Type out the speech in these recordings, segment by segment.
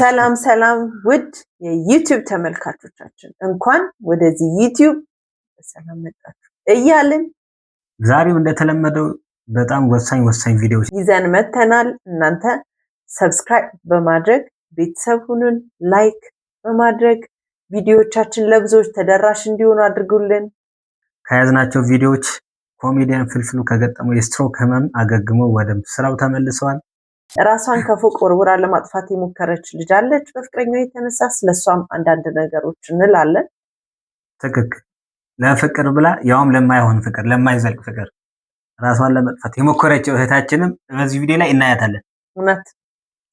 ሰላም ሰላም ውድ የዩቲዩብ ተመልካቾቻችን እንኳን ወደዚህ ዩቲዩብ በሰላም መጣችሁ እያልን ዛሬም እንደተለመደው በጣም ወሳኝ ቪዲዮዎች ይዘን መተናል። እናንተ ሰብስክራይብ በማድረግ ቤተሰብ ሁኑን፣ ላይክ በማድረግ ቪዲዮዎቻችን ለብዙዎች ተደራሽ እንዲሆኑ አድርጉልን። ከያዝናቸው ቪዲዮዎች ኮሜዲያን ፍልፍሉ ከገጠመው የስትሮክ ህመም አገግሞ ወደ ስራው ተመልሰዋል። ራሷን ከፎቅ ወርውራ ለማጥፋት የሞከረች ልጅ አለች። በፍቅረኛው የተነሳ ስለሷም አንዳንድ ነገሮች እንላለን። ትክክል። ለፍቅር ብላ ያውም ለማይሆን ፍቅር፣ ለማይዘልቅ ፍቅር ራሷን ለማጥፋት የሞከረችው እህታችንም በዚህ ቪዲዮ ላይ እናያታለን። እውነት።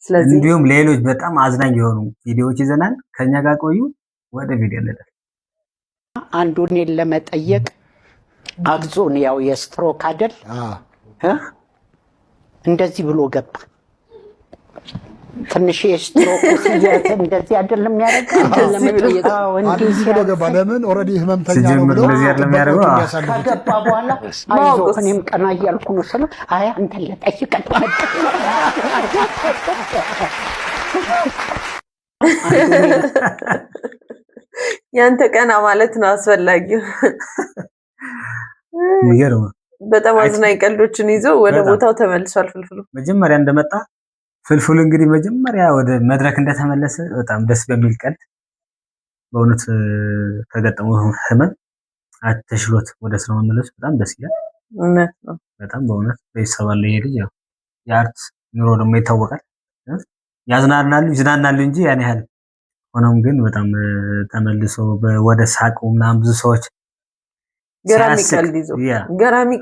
ስለዚህ እንዲሁም ሌሎች በጣም አዝናኝ የሆኑ ቪዲዮዎች ይዘናል። ከኛ ጋር ቆዩ። ወደ ቪዲዮ እንሄዳለን። አንዱን ለመጠየቅ አግዞን ያው የስትሮክ አይደል እንደዚህ ብሎ ገባ። ትንሽ የስትሮክ ሲያት እንደዚህ አይደለም ያደርጋል። እንደዚህ ብሎ ገባ። ለምን ኦሬዲ ህመምተኛ ነው ብሎ ከገባ በኋላ አይዞህ እኔም ቀና እያልኩ ነው ስለው አይ አንተ ለጠይቅ ያንተ ቀና ማለት ነው አስፈላጊው። በጣም አዝናኝ ቀልዶችን ይዞ ወደ ቦታው ተመልሷል። ፍልፍሉ መጀመሪያ እንደመጣ ፍልፍሉ እንግዲህ መጀመሪያ ወደ መድረክ እንደተመለሰ በጣም ደስ በሚል ቀልድ በእውነት ከገጠመው ህመም ተሽሎት ወደ ስራው መመለሱ በጣም ደስ ይላል። እውነት ነው። በጣም በእውነት ቤተሰብ አለ ይሄ ልጅ። ያው የአርት ኑሮ ደግሞ ይታወቃል። ይዝናናሉ እንጂ ያን ያህል ሆኖም ግን በጣም ተመልሶ ወደ ሳቁ ምናምን ብዙ ሰዎች ገራሚ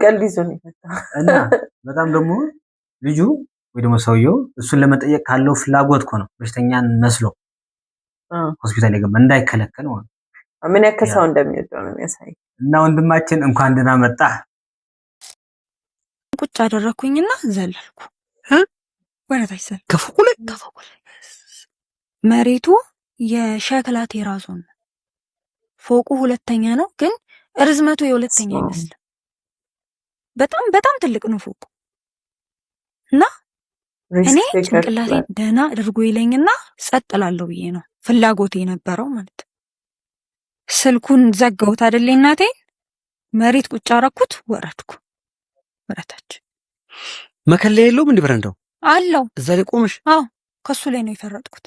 ቀልድ ይዞ ነው እና በጣም ደግሞ ልጁ ወይ ደግሞ ሰውየው እሱን ለመጠየቅ ካለው ፍላጎት እኮ ነው በሽተኛን መስሎ ሆስፒታል የገባ እንዳይከለከል ማለት ነው። ምን ያክል ሰው እንደሚወደው ነው የሚያሳይ። እና ወንድማችን እንኳን ደህና መጣ። ቁጭ አደረኩኝና ዘለልኩ ወረታች ሰል ከፎቁ ላይ መሬቱ የሸክላ ቴራዞ ነው። ፎቁ ሁለተኛ ነው ግን ርዝመቱ የሁለተኛ አይመስልም። በጣም ትልቅ ነው ፎቁ። እና እኔ ጭንቅላቴ ደህና አድርጎ ይለኝና ጸጥ እላለሁ ብዬ ነው ፍላጎቴ የነበረው ማለት። ስልኩን ዘጋሁት አይደል እናቴ፣ መሬት ቁጭ አደረኩት፣ ወረድኩ ወረታች። መከለያ የለውም እንዴ? በረንዳው አለው። እዛ ላይ ቆመሽ? አዎ ከሱ ላይ ነው የፈረጥኩት።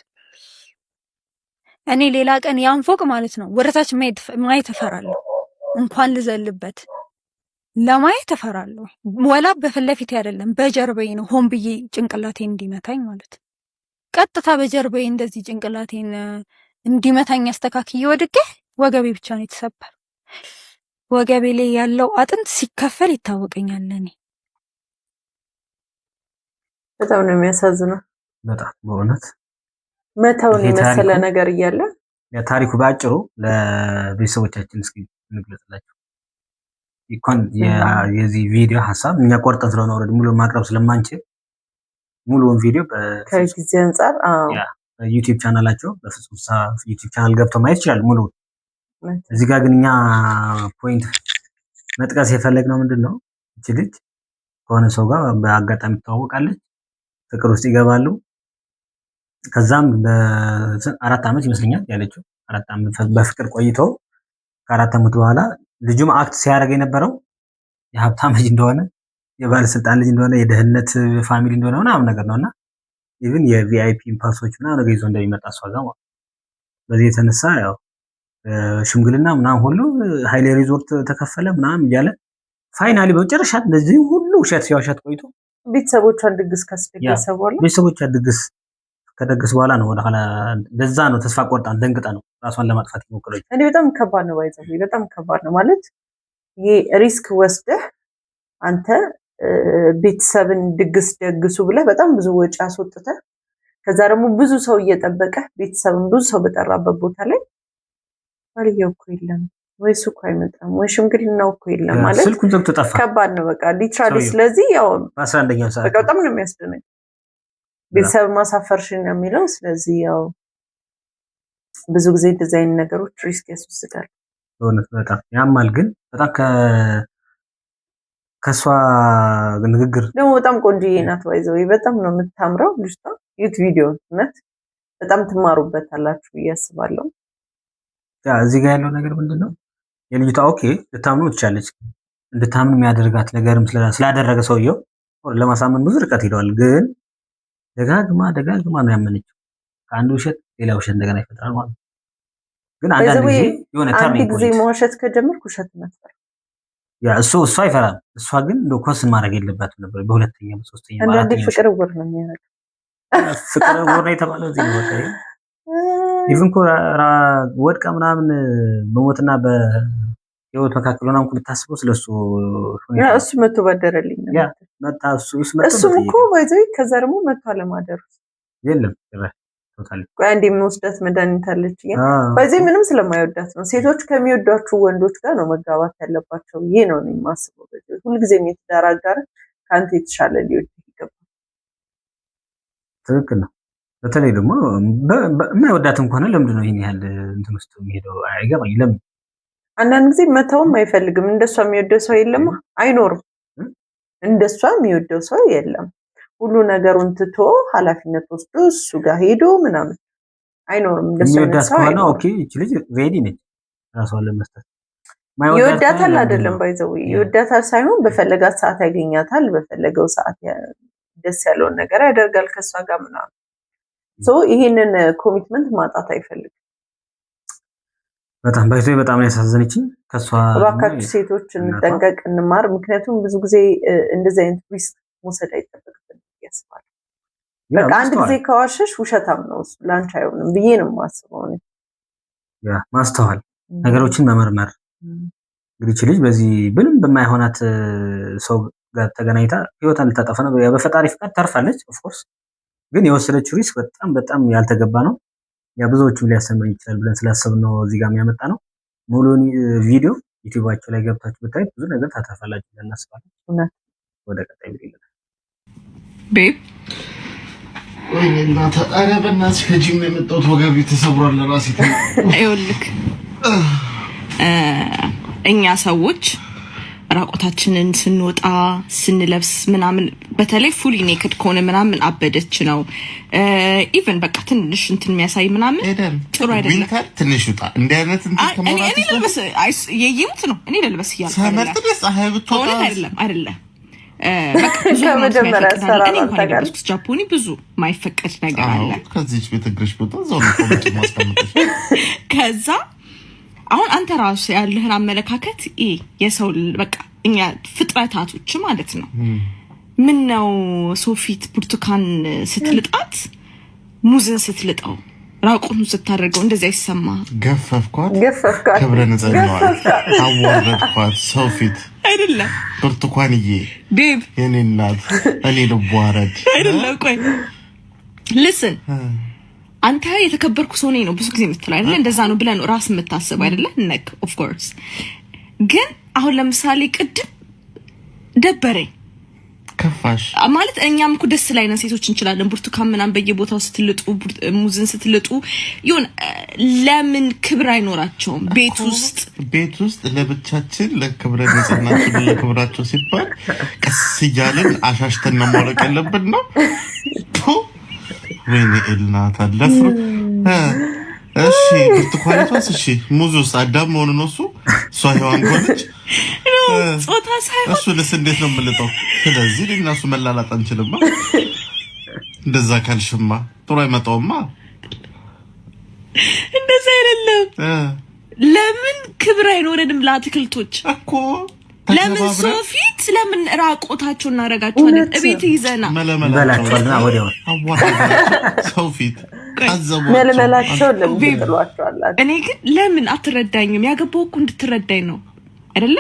እኔ ሌላ ቀን ያን ፎቅ ማለት ነው ወረታች ማየት እፈራለሁ። እንኳን ልዘልበት ለማየት እፈራለሁ። ወላ በፊት ለፊቴ አይደለም በጀርባዬ ነው ሆን ብዬ ጭንቅላቴን እንዲመታኝ ማለት። ቀጥታ በጀርባዬ እንደዚህ ጭንቅላቴን እንዲመታኝ አስተካክዬ ወድቄ ወገቤ ብቻ ነው የተሰበር። ወገቤ ላይ ያለው አጥንት ሲከፈል ይታወቀኛል። እኔ በጣም ነው የሚያሳዝነው። በጣም በእውነት መተውን የመሰለ ነገር እያለ ታሪኩ ባጭሩ ለቤተሰቦቻችን እስኪ እንግለጽላችሁ። ይኮን የዚህ ቪዲዮ ሐሳብ እኛ ቆርጠን ስለሆነ ኦሬዲ ሙሉ ማቅረብ ስለማንችል ሙሉውን ቪዲዮ ከጊዜ አንፃር በዩቲዩብ ቻናላቸው በፍጹም ዩቲዩብ ቻናል ገብተው ማየት ይችላል ሙሉ። እዚህ ጋር ግን እኛ ፖይንት መጥቀስ የፈለግነው ምንድነው እቺ ልጅ ከሆነ ሰው ጋር በአጋጣሚ ትተዋወቃለች፣ ፍቅር ውስጥ ይገባሉ። ከዛም በ4 ዓመት ይመስለኛል ያለችው 4 ዓመት በፍቅር ቆይተው ከ4 ዓመት በኋላ ልጁም አክት ሲያደርግ የነበረው የሀብታም ልጅ እንደሆነ የባለስልጣን ልጅ እንደሆነ የደህንነት ፋሚሊ እንደሆነ ምናምን ነገር ነውና ኢቭን የቪአይፒ ፓሶች ምናምን ነገር ይዞ እንደሚመጣ እሷ ጋር ማለት። በዚህ የተነሳ ያው ሽምግልና ምናምን ሁሉ ሃይሌ ሪዞርት ተከፈለ ምናምን እያለ ፋይናሊ በመጨረሻ እንደዚህ ሁሉ ውሸት ሲዋሸት ቆይቶ ቤተሰቦቿን ድግስ ካስደገሰ በኋላ ቤተሰቦቿን ድግስ ከደገስ በኋላ ነው ወደ ኋላ ለዛ ነው ተስፋ ቆርጣ ደንግጣ ነው ራሷን ለማጥፋት የሞከረች። እኔ በጣም ከባድ ነው ባይዘው በጣም ከባድ ነው ማለት ይሄ ሪስክ ወስደህ አንተ ቤተሰብን ድግስ ደግሱ ብለህ በጣም ብዙ ወጪ አስወጥተህ ከዛ ደግሞ ብዙ ሰው እየጠበቀ ቤተሰብን ብዙ ሰው በጠራበት ቦታ ላይ አልየው እኮ የለም ወይ እሱ እኮ አይመጣም ወይ ሽምግልናው እኮ የለም ማለት ስልኩን ዘግቶ ጠፋ። ከባድ ነው በቃ ሊትራሊ። ስለዚህ ያው በ11ኛው ሰዓት በቃ በጣም ነው የሚያስደነግጥ ቤተሰብ ማሳፈርሽን ነው የሚለው። ስለዚህ ያው ብዙ ጊዜ ዲዛይን ነገሮች ሪስክ ያስወስዳል። በእውነት በጣም ያማል። ግን በጣም ከሷ ንግግር ደግሞ በጣም ቆንጆዬ ናት ባይዘው በጣም ነው የምታምረው ልጅቷ። ዩት ቪዲዮ እውነት በጣም ትማሩበታላችሁ ብዬ አስባለሁ። እዚህ ጋር ያለው ነገር ምንድነው የልጅቷ ኦኬ ልታምኑ ትችላለች እንድታምን የሚያደርጋት ነገርም ስላደረገ ሰውየው ለማሳመን ብዙ ርቀት ሄደዋል። ግን ደጋግማ ነው ያመነችው። ከአንድ ውሸት ሌላ ውሸት እንደገና ይፈጥራል ማለት ነው። ግን አንዳንድ ጊዜ የሆነ አንድ ጊዜ መዋሸት ከጀመርኩ ውሸት ነበር እሱ አይፈራም። እሷ ግን እንደው ኮስን ማድረግ የለባትም ነበር። በሁለተኛ በሶስተኛ በአራተኛ ፍቅር ውር ነው የሚያደርገው። ፍቅር ውር ነው የተባለው እዚህ ነው። ወጣ ኢቭን ወድቃ ምናምን በሞትና በህይወት መካከል ሆና እንኳን ልታስበው ስለሱ እሱ መቶ ባደረልኝ ነው መጣ እሱም እኮ ባይዘይ ከዛ ደግሞ መቶ አለማደሩ የለም ቶታሊ ቆይ አንዴ የምወስዳት መድኃኒት አለች ባይዘይ ምንም ስለማይወዳት ነው። ሴቶች ከሚወዷቸው ወንዶች ጋር ነው መጋባት ያለባቸው ይሄ ነው የማስበው። ባይዘይ ሁልጊዜም የትዳር አጋር ከአንተ የተሻለ ሊወድ ይገባል። ትክክል ነው። በተለይ ደግሞ የማይወዳትም ከሆነ ለምንድን ነው ይሄን ያህል እንትን ውስጥ የሚሄደው አይገባኝ። ለምን አንዳንድ ጊዜ መተውም አይፈልግም። እንደሷ የሚወደው ሰው የለም አይኖርም። እንደሷ የሚወደው ሰው የለም። ሁሉ ነገሩን ትቶ ኃላፊነት ወስዶ እሱ ጋር ሄዶ ምናምን አይኖርም። እንደሷ የሚወዳት ከሆነ ኦኬ እቺ ልጅ ሬዲ ነች ራሷን ለመስጠት። ይወዳታል አይደለም ባይዘው ይወዳታል ሳይሆን በፈለጋት ሰዓት ያገኛታል። በፈለገው ሰዓት ደስ ያለውን ነገር ያደርጋል ከሷ ጋር ምናምን ይሄንን ኮሚትመንት ማጣት አይፈልግም። በጣም ባይዘይ በጣም ያሳዘነችኝ ከሷ እባካችሁ ሴቶች እንጠንቀቅ እንማር። ምክንያቱም ብዙ ጊዜ እንደዚህ አይነት ሪስክ መውሰድ አይጠበቅብንም ያስባል። በቃ አንድ ጊዜ ከዋሸሽ ውሸታም ነው እሱ ላንቺ አይሆንም ብዬ ነው የማስበው እኔ። ማስተዋል ነገሮችን መመርመር እንግዲህ ልጅ በዚህ ምንም በማይሆናት ሰው ጋር ተገናኝታ ህይወቷን ልታጠፋ ነው። በፈጣሪ ፍቃድ ተርፋለች ኦፍ ኮርስ። ግን የወሰደችው ሪስክ በጣም ያልተገባ ነው። ብዙዎቹም ሊያስተምር ይችላል ብለን ስላሰብን ነው እዚህ ጋር የሚያመጣ ነው። ሙሉውን ቪዲዮ ዩቲዩባቸው ላይ ገብታችሁ ብታዩት ብዙ ነገር ታተርፋላችሁ ብለን እናስባለን። ወደ ቀጣይ ቪዲዮ ቤብ ወይ እናንተ ኧረ በእናትሽ ከጂም ነው የመጣሁት። ወገቤ ተሰብሯል። ለራሴ ይኸውልህ እኛ ሰዎች ራቆታችንን ስንወጣ ስንለብስ ምናምን በተለይ ፉሊ ኔክድ ከሆነ ምናምን አበደች ነው ኢቭን በቃ ትንሽ እንትን የሚያሳይ ምናምን ጥሩ አይደለም። ዊንተር ትንሽ ውጣ እንደ አይነት እንትን ከመውጣት እኔ ልልበስ የይሙት ነው እኔ ልልበስ ይያል ሰመርት ደስ ፀሐይ ብትወጣ አይደለም በቃ ብዙ መጀመሪያ ሰራ ነው ጃፖኒ ብዙ ማይፈቀድ ነገር አለ። ከዚህች ቤት እግርሽ ቦታ እዛው ነው ቆምጭ ማስቀመጥሽ ከዛ አሁን አንተ ራሱ ያለህን አመለካከት የሰው በቃ እኛ ፍጥረታቶች ማለት ነው። ምን ነው ሶፊት ብርቱካን ስትልጣት ሙዝን ስትልጣው ራቁን ስታደርገው እንደዚህ አይሰማ? ገፈፍኳት ክብረ ንጽህናዋ አዋረድኳት ሶፊት አይደለም ብርቱካንዬ ቤብ የኔ እናት እኔ ልዋረድ አይደለም። ቆይ ልስን አንተ የተከበርኩ ሰው ነኝ ነው ብዙ ጊዜ የምትለው አይደለ? እንደዛ ነው ብለህ ነው ራስ የምታስበው አይደለ? ነክ ኦፍ ኮርስ። ግን አሁን ለምሳሌ ቅድም ደበረኝ ከፋሽ ማለት እኛም እኮ ደስ ላይ ነን ሴቶች እንችላለን። ብርቱካን ምናምን በየቦታው ስትልጡ ሙዝን ስትልጡ ይሁን ለምን ክብር አይኖራቸውም? ቤት ውስጥ ለብቻችን ለክብረ ንጽህናችን ለክብራቸው ሲባል ቀስ እያልን አሻሽተን ነው ማውለቅ ያለብን ነው። ወይኔ እናት አለፍሩ እሺ ብርቱካንቷስ እሺ ሙዙስ አዳም መሆኑ ነው እሷ ሔዋን ሆነች ጾታ ሳይሆን እሱ ለስ እንዴት ነው የምልጠው? ስለዚህ እነሱ መላላጥ አንችልማ። እንደዛ ካልሽማ ጥሩ አይመጣውማ። እንደዛ አይደለም። ለምን ክብር አይኖረንም ለአትክልቶች እኮ? ለምን ሶፊት ለምን ራቆታቸው እናረጋቸዋለን? እቤት ይዘና መለመላቸውና ወዲያው ሶፊት መለመላቸው ለምትጥሏቸዋል። እኔ ግን ለምን አትረዳኝም? ያገባው እኮ እንድትረዳኝ ነው አይደለ?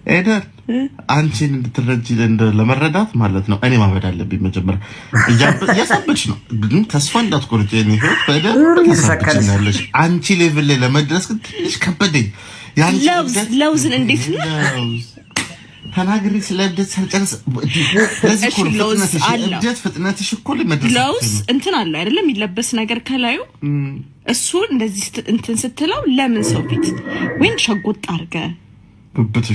ኤደን አንቺን እንድትረጂ ለመረዳት ማለት ነው እኔ ማበድ አለብኝ መጀመሪያ። እያሳበች ነው ግን ተስፋ እንዳትቆርጪ። እኔ ህይወት በደንብ ተሳክቻለሽ። አንቺ ሌቭል ላይ ለመድረስ ግን ትንሽ ከበደኝ። ለውዝን እንዴት ነው ተናግሪ ስለብደት ሳልጨርስ ለዚህ ኩል ፍጥነትሽ እኮ ለመድረስ ለውዝ እንትን አለ አይደለም የሚለበስ ነገር ከላዩ እሱ እንደዚህ እንትን ስትለው ለምን ሰው ፊት ወይን ሸጎጥ አድርገ ብብት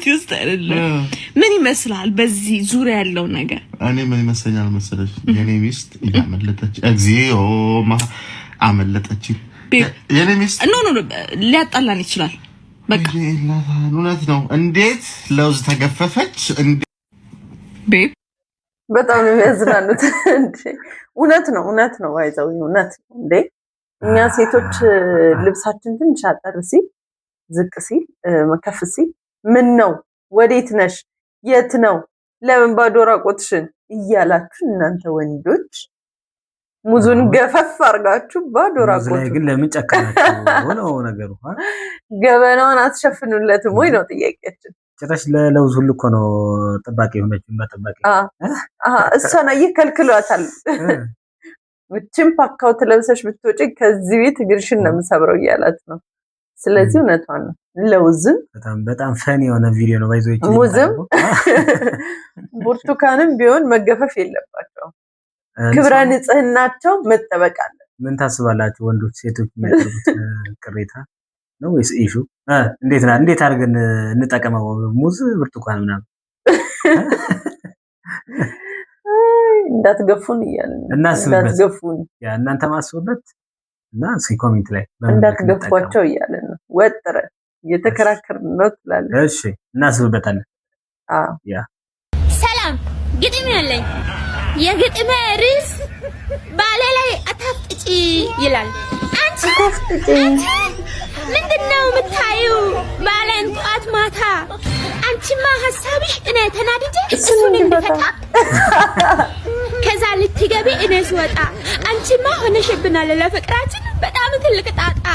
ውስጥ አይደለም። ምን ይመስላል በዚህ ዙሪያ ያለው ነገር? እኔ ምን ይመስለኛል መሰለሽ የኔ ሚስት ያመለጠች እግዚኦ አመለጠች። የኔ ሚስት ኖ ሊያጣላን ይችላል። በቃ እውነት ነው። እንዴት ለውዝ ተገፈፈች እንዴ? ቤብ በጣም ነው የሚያዝናኑት እንዴ! እውነት ነው አይዘው እውነት እንዴ! እኛ ሴቶች ልብሳችን ትንሽ አጠር ሲል ዝቅ ሲል መከፍ ሲል ምን ነው ወዴት ነሽ የት ነው ለምን ባዶ ራቆትሽን እያላችሁ እናንተ ወንዶች ሙዙን ገፈፍ አርጋችሁ ባዶ ራቆት ላይ ግን ለምን ጨከናችሁ ነው ነገሩ? ገበናውን አትሸፍኑለትም ወይ ነው ጥያቄያችን። ጭራሽ ለለውዝ ሁሉ እኮ ነው ጥባቄ ሆነችን በጥባቄ እሷን ከልክሏታል። እቺም ፓካው ለብሰሽ ብትወጪ ከዚህ ቤት እግርሽን ነው የምሰብረው እያላት ነው። ስለዚህ እውነቷን ነው። ለውዝም በጣም ፈኒ የሆነ ቪዲዮ ነው ባይዞ ይችላል። ሙዝም ብርቱካንም ቢሆን መገፈፍ የለባቸውም። ክብረ ንጽህናቸው መጠበቅ አለ። ምን ታስባላችሁ ወንዶች ሴቶች የሚያቀርቡት ቅሬታ ነው ወይስ ኢሹ? እንዴት አድርገን እንጠቀመው ሙዝ ብርቱካን ምናምን እንዳትገፉን እያልን እንዳትገፉን እናንተ ማስቡበት እና ኮሜንት ላይ እንዳትገፏቸው እያልን ነው። ወጥረን እየተከራከርን ነው ትላለች። እሺ እናስብበታለን። ያ ሰላም ግጥም ያለኝ የግጥሜ ርዕስ ባሌ ላይ አታፍጥጪ ይላል። አንቺ አታፍጥጪ ምንድነው የምታዪው ባሌን ጠዋት ማታ? አንቺማ ሀሳብሽ እኔ ተናድጄ እሱን እንድፈታ ከዛ ልትገቢ እኔ ስወጣ አንቺማ ሆነሽብናል ለፍቅራችን በጣም ትልቅ ጣጣ።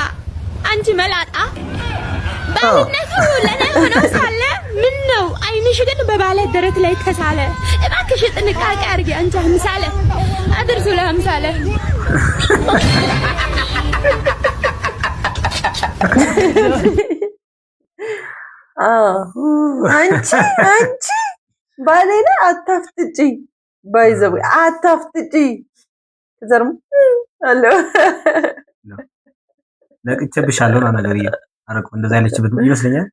አንቺ መላጣ ባልነቱ ለኔ ሆኖ ሳለ ምን ነው አይንሽ ግን በባለ ደረት ላይ ተሳለ። እባክሽ ጥንቃቄ አድርጊ አንቺ አምሳለ አድርሱ ለአምሳለ። አንቺ ባሌ ላይ አታፍጥጪ ባይዘው አታፍጥጪ ዘርም አለ ነቅቼብሻለሁ ነው ነገር አረቁ እንደዛ አይነችበት ይመስለኛል።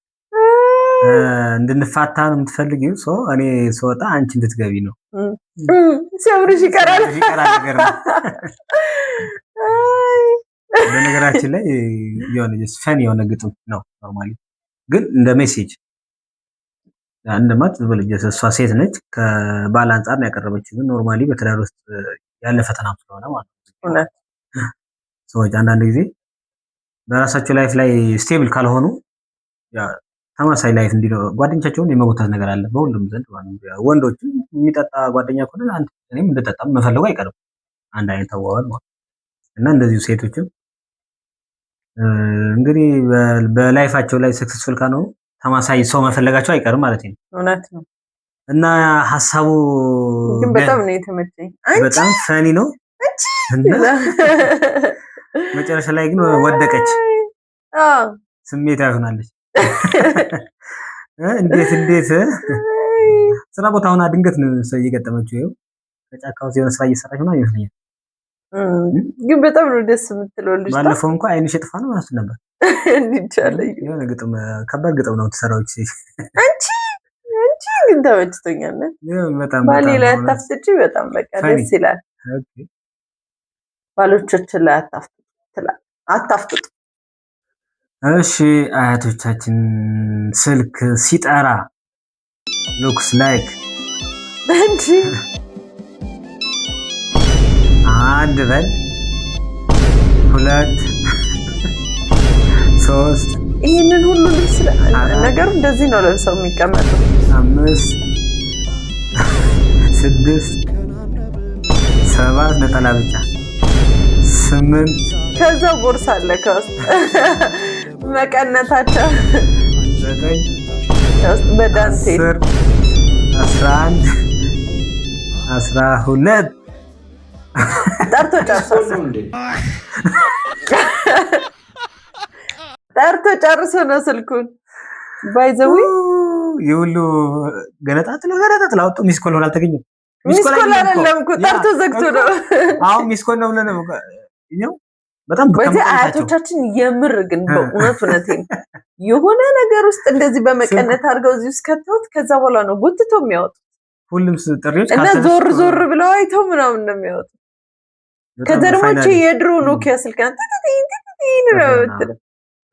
እንድንፋታ ነው የምትፈልጊው ሰው እኔ ስወጣ አንቺ እንድትገቢ ነው። ሲያምርሽ ይቀራል ነገር ነው። በነገራችን ላይ የሆነ ፈን የሆነ ግጥም ነው ኖርማሊ ግን እንደ ሜሴጅ አንደማት ዝብልጅ እሷ ሴት ነች ከባል አንፃር ነው ያቀረበችው። ግን ኖርማሊ በትዳር ውስጥ ያለ ፈተና ስለሆነ ማለት ነው ሰዎች አንዳንድ ጊዜ በራሳቸው ላይፍ ላይ ስቴብል ካልሆኑ ተመሳሳይ ላይፍ እንዲኖር ጓደኞቻቸውን የመጎታት ነገር አለ በሁሉም ዘንድ ማለት ነው። ወንዶችም የሚጠጣ ጓደኛ ከሆነ አንተ እኔም እንድጠጣም መፈለጉ አይቀርም አንድ አይነት ተዋዋል ማለት እና እንደዚሁ ሴቶችም እንግዲህ በላይፋቸው ላይ ሰክሰስፉል ካነው ተመሳሳይ ሰው መፈለጋቸው አይቀርም ማለት ነው። እውነት ነው እና ሐሳቡ ግን በጣም ነው የተመቸኝ። በጣም ፈኒ ነው እና መጨረሻ ላይ ግን ወደቀች። ስሜታዊ ሆናለች። እንዴት ስራ ቦታ ሆና ድንገት ነው እየገጠመችው ይኸው ከጫካው የሆነ ስራ እየሰራች ነው ይመስለኛል። ግን በጣም ነው ደስ የምትለው ልጅ። ባለፈው እንኳን አይንሽ ጥፋ ነው ማለት ነበር። እንዲቻለኝ የሆነ ግጥም ከባድ ግጥም ነው ተሰራዎች። አንቺ ግን ተመችቶኛል። በጣም ባሌ ላይ አታፍጥጪ በጣም በቃ ደስ ይላል። ባሎቻችን ላይ አታፍጥጡ። እሺ አያቶቻችን ስልክ ሲጠራ ሉክስ ላይክ እንጂ አንድ በል 2 3 ይሄንን ሁሉ ልብስ ነገሩ እንደዚህ ነው ለብሰው የሚቀመጠው 5 6 7 ነጠላ ብቻ 8 ከዛ ቦርሳ አለ ከውስጥ መቀነታቸው 9 በዳንቴል 11 12 ጠርቶ ጨርሶ ነው ስልኩን ባይዘው ይሁሉ ገነጣጥሎ አውጡ። ሚስኮል ሆነ አልተገኘም። ሚስኮል አይደለም እኮ ጠርቶ ዘግቶ ነው። አሁን ሚስኮል ነው ብለን ነው በጣም በዚህ አያቶቻችን የምር ግን በእውነቴን የሆነ ነገር ውስጥ እንደዚህ በመቀነት አድርገው እዚህ ውስጥ ከተውት ከዛ በኋላ ነው ጎትቶ የሚያወጡት። ሁሉም ጥሪዎች እና ዞር ዞር ብለው አይተው ምናምን ነው የሚያወጡት። ከዛ ደግሞ የድሮ ኖኪያ ስልክ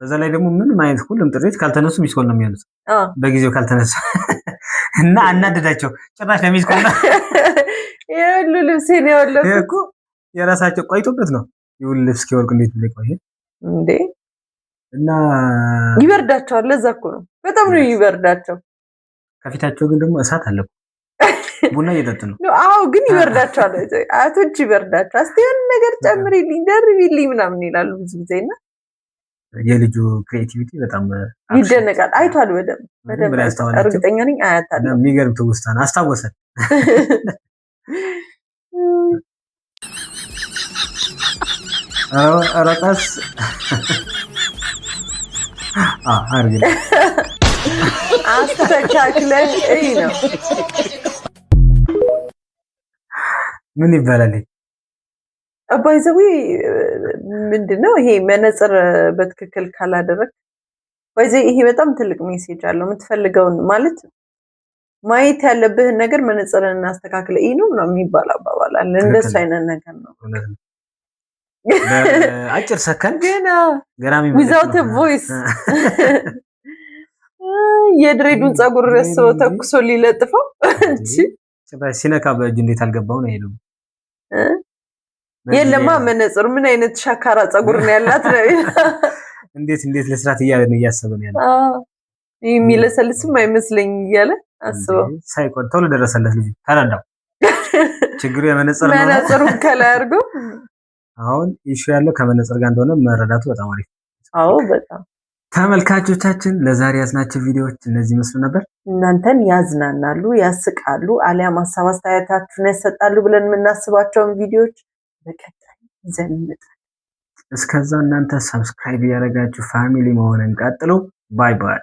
በዛ ላይ ደግሞ ምንም አይነት ሁሉም ጥሪዎች ካልተነሱ ሚስኮል ነው የሚሆኑት በጊዜው ካልተነሳ እና አናደዳቸው ጭራሽ ለሚስኮል የሁሉ ልብሴን ያወለቁ የራሳቸው ቆይቶበት ነው ይሁን ልብስ እስኪወልቅ እንዴት ብለ ቆየ እንዴ እና ይበርዳቸዋል። ለዛ እኮ ነው በጣም ነው ይበርዳቸው። ከፊታቸው ግን ደግሞ እሳት አለ ቡና እየጠጡ ነው። አዎ ግን ይበርዳቸዋል። አያቶች ይበርዳቸዋል። እስቲ የሆነ ነገር ጨምሪልኝ ደርቢልኝ ምናምን ይላሉ ብዙ ጊዜና የልጁ ክሬቲቪቲ በጣም ይደነቃል። አይቷል በደንብ እርግጠኛ ነኝ አያታለሁ። የሚገርም ትውስታ ነው። አስታወሰን አራጣስ አርግ አስተካክለን እይ ነው ምን ይባላል? ባይዘዊ ምንድነው ይሄ መነጽር በትክክል ካላደረክ ባይዘይ ይሄ በጣም ትልቅ ሜሴጅ አለው። የምትፈልገውን ማለት ማየት ያለብህን ነገር መነጽርን አስተካክለ እይ ነው የሚባል አባባል አለ። እንደሱ አይነት ነገር ነው። አጭር ሰከንድ ገና ገራሚ without a voice የድሬዱን ጸጉር ረስቶ ተኩሶ ሊለጥፈው እንጂ ጭራሽ ሲነካ በእጅ እንዴት አልገባው ነው ይሄው የለማ መነጽር ምን አይነት ሻካራ ጸጉር ነው ያላት ነው እንዴት ለስራት እያለ ነው እያሰበ ነው ያለው። የሚለሰልስም አይመስለኝ እያለ አስበው ሳይቆን ቶሎ ደረሰለት ልጅ ተረዳው ችግሩ የመነጽር ነው። መነጽሩን ከላይ አድርጎ አሁን ኢሹ ያለው ከመነጽር ጋር እንደሆነ መረዳቱ በጣም አሪፍ። አዎ በጣም ተመልካቾቻችን ለዛሬ ያዝናቸው ቪዲዮዎች እነዚህ መስሉ ነበር። እናንተን ያዝናናሉ፣ ያስቃሉ፣ አሊያም ሀሳብ አስተያየታችሁን ያሰጣሉ ብለን የምናስባቸውን ቪዲዮዎች በቀጣይ ይዘን እንመጣለን። እስከዛ እናንተ ሰብስክራይብ ያደረጋችሁ ፋሚሊ መሆንን ቀጥሉ። ባይ ባይ።